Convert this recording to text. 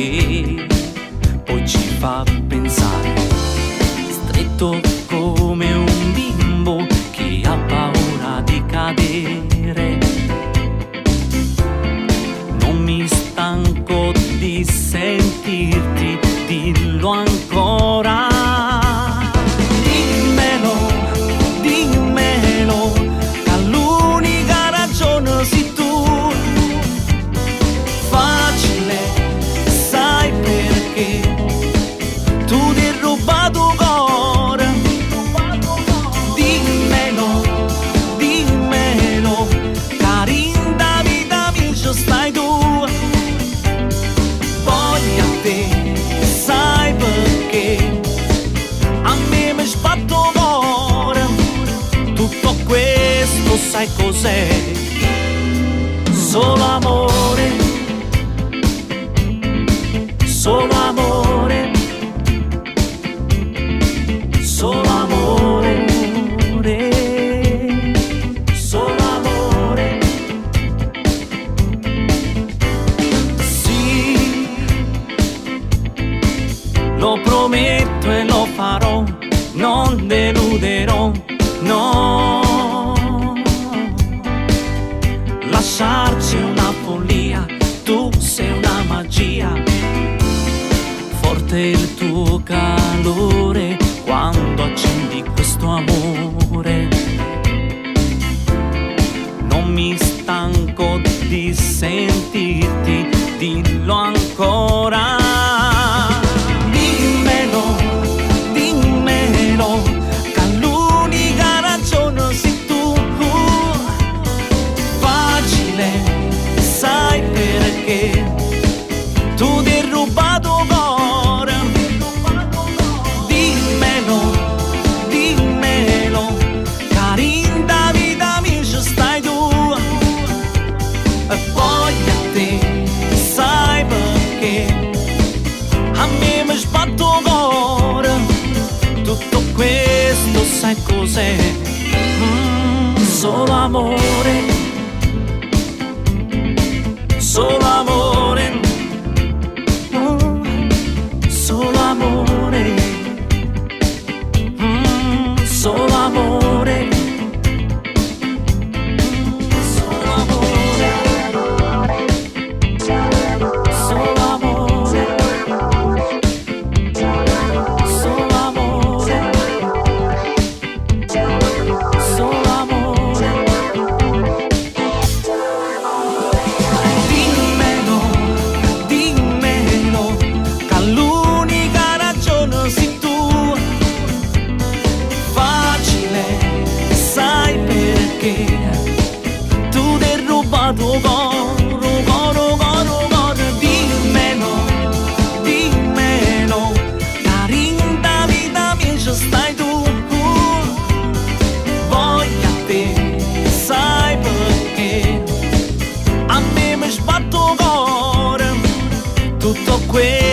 che poi ci fa pensare, stretto come un bimbo che ha paura di cadere. Non mi stanco di sentirti, dillo ancora. Dimmelo, dimmelo, che l'unica ragione sei tu. Facile, sai perché tu ti hai rubato cuore. Dimmelo, dimmelo, carinda vita mia ci stai tu. Voglio a te, sai perché a me mi sbatto cuore. Tutto questo sai cos'è? Solo amore, solo amore, solo amore, solo amore. Sì, lo prometto e lo farò, non deluderò, no. Lasciarci è una follia, tu sei una magia. Forte il tuo calore quando accendi questo amore. Non mi stanco di sentirti, dillo ancora. Dimmelo, dimmelo, che l'unica ragione sei tu. Facile, sai perché tu ti hai rubato cuore. Dimmelo, dimmelo, carinda vita mia ci stai tu. E poi a te, sai perché a me mi sbatto cuore. Tutto questo sai cos'è? Solo amore, solo amore, solo amore, solo amore, solo amore, solo amore, solo amore, solo amore. Dimmelo, dimmelo, che l'unica ragione sei tu. Facile, sai perché tu ti hai rubato cuore, cuore, cuore, cuore. Dimmelo, dimmelo, carinda vita mia ci stai tu. Voglio a te, sai perché a me mi sbatto cuore. Tutto questo